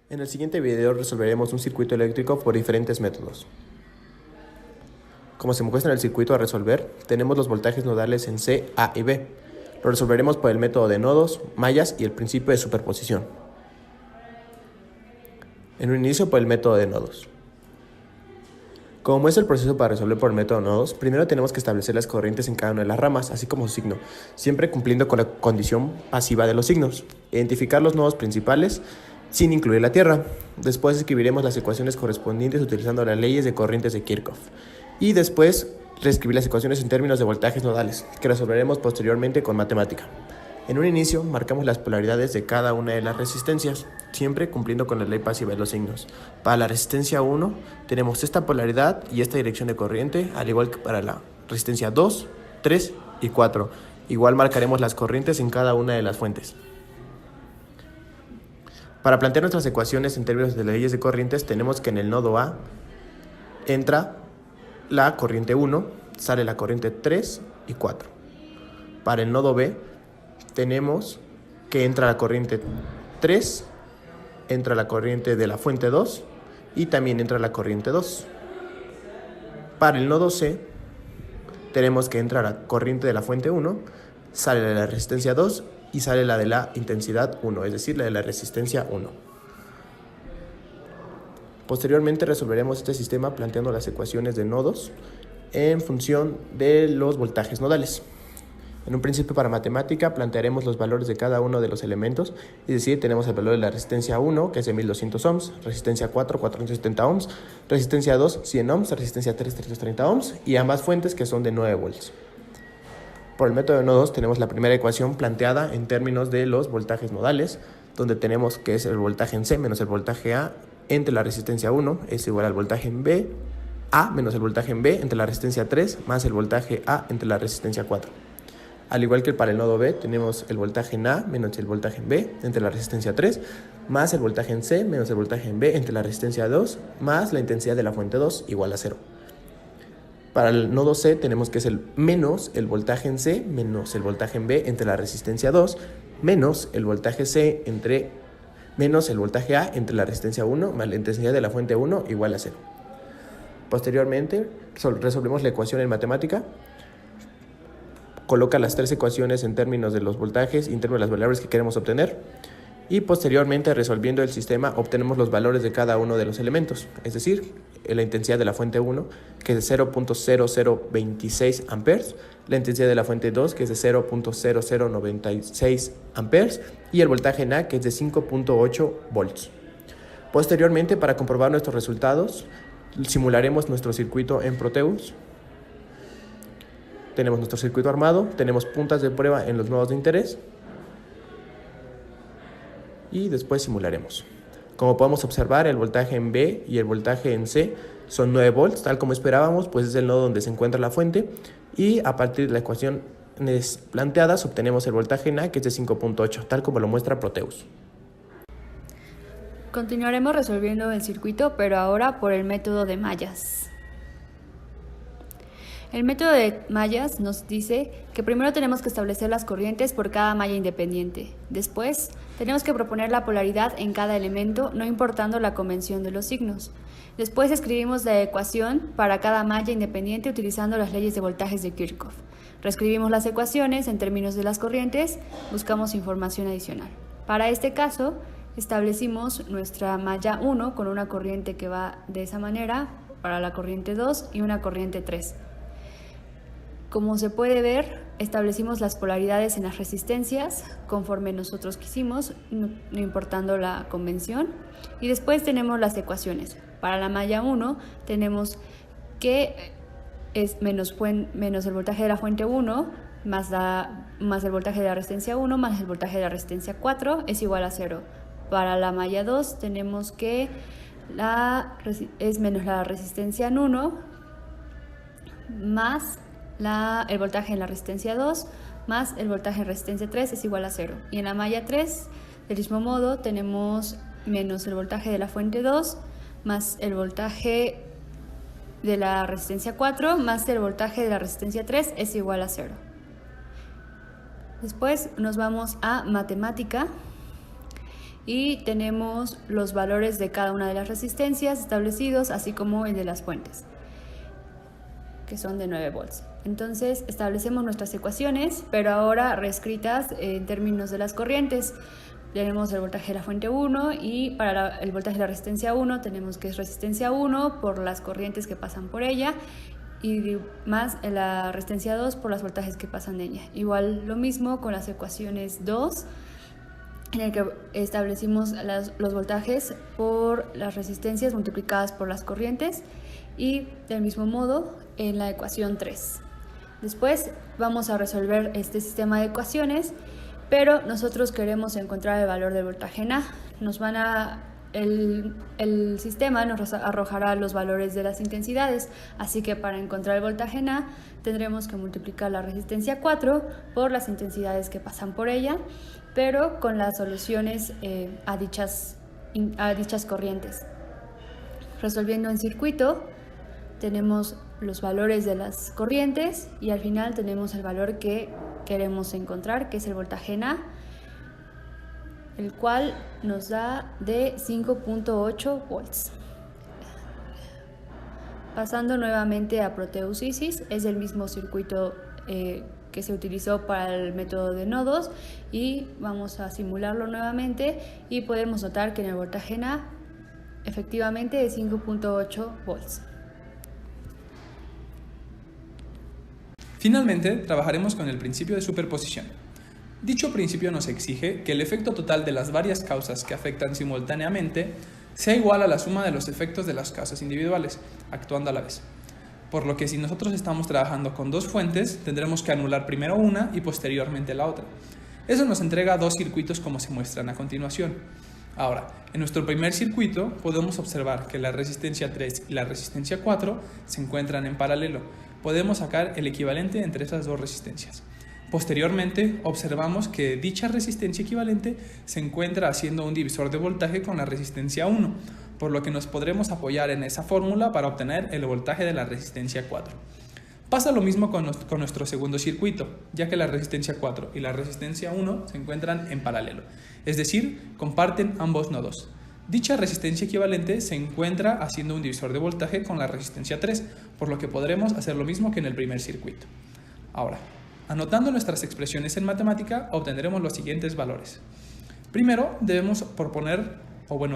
En el siguiente video resolveremos un circuito eléctrico por diferentes métodos. Como se muestra en el circuito a resolver, tenemos los voltajes nodales en C, A y B. Lo resolveremos por el método de nodos, mallas y el principio de superposición. En un inicio por el método de nodos. Como muestra el proceso para resolver por el método de nodos, primero tenemos que establecer las corrientes en cada una de las ramas, así como su signo, siempre cumpliendo con la condición pasiva de los signos. Identificar los nodos principales sin incluir la tierra. Después escribiremos las ecuaciones correspondientes utilizando las leyes de corrientes de Kirchhoff. Y después reescribir las ecuaciones en términos de voltajes nodales, que resolveremos posteriormente con matemática. En un inicio, marcamos las polaridades de cada una de las resistencias, siempre cumpliendo con la ley pasiva de los signos. Para la resistencia 1, tenemos esta polaridad y esta dirección de corriente, al igual que para la resistencia 2, 3 y 4. Igual marcaremos las corrientes en cada una de las fuentes. Para plantear nuestras ecuaciones en términos de leyes de corrientes, tenemos que en el nodo A entra la corriente 1, sale la corriente 3 y 4. Para el nodo B, tenemos que entra la corriente 3, entra la corriente de la fuente 2 y también entra la corriente 2. Para el nodo C, tenemos que entra la corriente de la fuente 1, sale la de la resistencia 2 y sale la de la intensidad 1, es decir, la de la resistencia 1. Posteriormente resolveremos este sistema planteando las ecuaciones de nodos en función de los voltajes nodales. En un principio para matemática plantearemos los valores de cada uno de los elementos, es decir, tenemos el valor de la resistencia 1, que es de 1200 ohms, resistencia 4, 470 ohms, resistencia 2, 100 ohms, resistencia 3, 330 ohms y ambas fuentes que son de 9 volts. Por el método de nodos tenemos la primera ecuación planteada en términos de los voltajes nodales, donde tenemos que es el voltaje en C menos el voltaje A entre la resistencia 1 es igual al voltaje en B, A menos el voltaje en B entre la resistencia 3 más el voltaje A entre la resistencia 4. Al igual que para el nodo B, tenemos el voltaje en A menos el voltaje en B entre la resistencia 3, más el voltaje en C menos el voltaje en B entre la resistencia 2, más la intensidad de la fuente 2 igual a 0. Para el nodo C tenemos que es el menos el voltaje en C menos el voltaje en B entre la resistencia 2, menos el voltaje C menos el voltaje A entre la resistencia 1 más la intensidad de la fuente 1 igual a 0. Posteriormente resolvemos la ecuación en matemática. Coloca las tres ecuaciones en términos de los voltajes y en términos de las variables que queremos obtener. Y posteriormente, resolviendo el sistema, obtenemos los valores de cada uno de los elementos. Es decir, la intensidad de la fuente 1, que es de 0.0026 amperes, la intensidad de la fuente 2, que es de 0.0096 amperes, y el voltaje en A, que es de 5.8 volts. Posteriormente, para comprobar nuestros resultados, simularemos nuestro circuito en Proteus. Tenemos nuestro circuito armado, tenemos puntas de prueba en los nodos de interés y después simularemos. Como podemos observar, el voltaje en B y el voltaje en C son 9 volts, tal como esperábamos, pues es el nodo donde se encuentra la fuente y a partir de las ecuaciones planteadas obtenemos el voltaje en A, que es de 5.8, tal como lo muestra Proteus. Continuaremos resolviendo el circuito, pero ahora por el método de mallas. El método de mallas nos dice que primero tenemos que establecer las corrientes por cada malla independiente. Después, tenemos que proponer la polaridad en cada elemento, no importando la convención de los signos. Después escribimos la ecuación para cada malla independiente utilizando las leyes de voltajes de Kirchhoff. Reescribimos las ecuaciones en términos de las corrientes, buscamos información adicional. Para este caso, establecimos nuestra malla 1 con una corriente que va de esa manera, para la corriente 2 y una corriente 3. Como se puede ver, establecimos las polaridades en las resistencias conforme nosotros quisimos, no importando la convención. Y después tenemos las ecuaciones. Para la malla 1 tenemos que es menos el voltaje de la fuente 1 más el voltaje de la resistencia 1 más el voltaje de la resistencia 4 es igual a 0. Para la malla 2 tenemos que es menos la resistencia en 1 más el voltaje en la resistencia 2 más el voltaje en resistencia 3 es igual a 0. Y en la malla 3, del mismo modo, tenemos menos el voltaje de la fuente 2 más el voltaje de la resistencia 4 más el voltaje de la resistencia 3 es igual a 0. Después nos vamos a matemática y tenemos los valores de cada una de las resistencias establecidos, así como el de las fuentes, que son de 9 volts. Entonces establecemos nuestras ecuaciones, pero ahora reescritas en términos de las corrientes. Tenemos el voltaje de la fuente 1 y para el voltaje de la resistencia 1 tenemos que es resistencia 1 por las corrientes que pasan por ella y más la resistencia 2 por los voltajes que pasan de ella. Igual lo mismo con las ecuaciones 2, en el que establecimos los voltajes por las resistencias multiplicadas por las corrientes, y del mismo modo en la ecuación 3. Después vamos a resolver este sistema de ecuaciones, pero nosotros queremos encontrar el valor del voltaje en A. El sistema nos arrojará los valores de las intensidades, así que para encontrar el voltaje en A tendremos que multiplicar la resistencia 4 por las intensidades que pasan por ella, pero con las soluciones a dichas corrientes. Resolviendo en circuito tenemos los valores de las corrientes y al final tenemos el valor que queremos encontrar, que es el voltaje en A, el cual nos da de 5.8 volts. Pasando nuevamente a proteólisis, es el mismo circuito que se utilizó para el método de nodos, y vamos a simularlo nuevamente y podemos notar que en el voltaje en A efectivamente es 5.8 volts. Finalmente, trabajaremos con el principio de superposición. Dicho principio nos exige que el efecto total de las varias causas que afectan simultáneamente sea igual a la suma de los efectos de las causas individuales, actuando a la vez. Por lo que si nosotros estamos trabajando con dos fuentes, tendremos que anular primero una y posteriormente la otra. Eso nos entrega dos circuitos como se muestran a continuación. Ahora, en nuestro primer circuito podemos observar que la resistencia 3 y la resistencia 4 se encuentran en paralelo. Podemos sacar el equivalente entre esas dos resistencias. Posteriormente, observamos que dicha resistencia equivalente se encuentra haciendo un divisor de voltaje con la resistencia 1, por lo que nos podremos apoyar en esa fórmula para obtener el voltaje de la resistencia 4. Pasa lo mismo con nuestro segundo circuito, ya que la resistencia 4 y la resistencia 1 se encuentran en paralelo, es decir, comparten ambos nodos. Dicha resistencia equivalente se encuentra haciendo un divisor de voltaje con la resistencia 3, por lo que podremos hacer lo mismo que en el primer circuito. Ahora, anotando nuestras expresiones en matemática, obtendremos los siguientes valores. Primero, debemos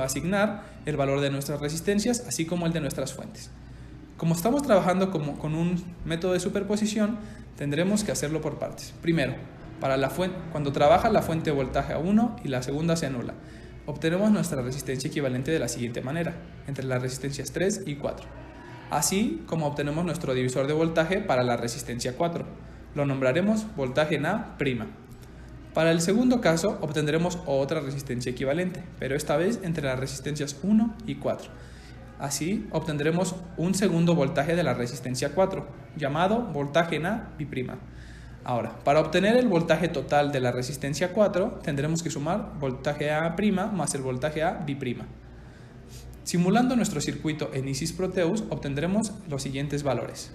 asignar el valor de nuestras resistencias, así como el de nuestras fuentes. Como estamos trabajando con un método de superposición, tendremos que hacerlo por partes. Primero, cuando trabaja la fuente de voltaje a 1 y la segunda se anula, obtenemos nuestra resistencia equivalente de la siguiente manera, entre las resistencias 3 y 4. Así como obtenemos nuestro divisor de voltaje para la resistencia 4. Lo nombraremos voltaje en A'. Para el segundo caso obtendremos otra resistencia equivalente, pero esta vez entre las resistencias 1 y 4. Así obtendremos un segundo voltaje de la resistencia 4, llamado voltaje en A'. Ahora, para obtener el voltaje total de la resistencia 4, tendremos que sumar voltaje A' más el voltaje A'. Simulando nuestro circuito en Isis Proteus, obtendremos los siguientes valores.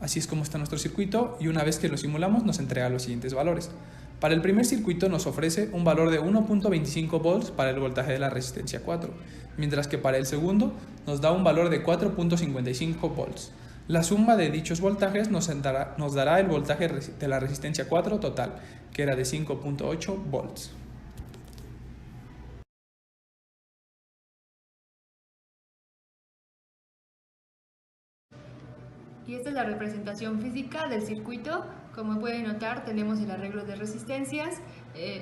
Así es como está nuestro circuito, y una vez que lo simulamos nos entrega los siguientes valores. Para el primer circuito nos ofrece un valor de 1.25 volts para el voltaje de la resistencia 4, mientras que para el segundo nos da un valor de 4.55 volts. La suma de dichos voltajes nos dará el voltaje de la resistencia 4 total, que era de 5.8 volts. Y esta es la representación física del circuito. Como pueden notar, tenemos el arreglo de resistencias.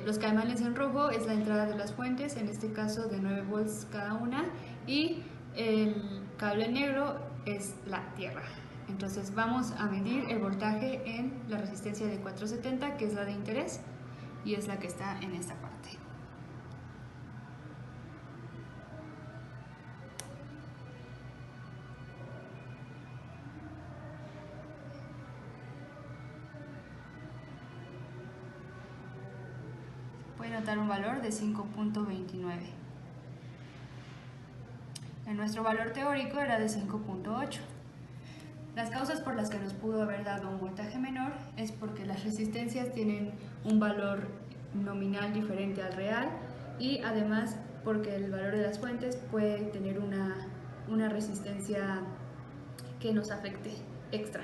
Los caimanes en rojo es la entrada de las fuentes, en este caso de 9 volts cada una, y el cable negro es la tierra. Entonces vamos a medir el voltaje en la resistencia de 470, que es la de interés, y es la que está en esta parte. Puede notar un valor de 5.29. Nuestro valor teórico era de 5.8. Las causas por las que nos pudo haber dado un voltaje menor es porque las resistencias tienen un valor nominal diferente al real y además porque el valor de las fuentes puede tener una resistencia que nos afecte extra.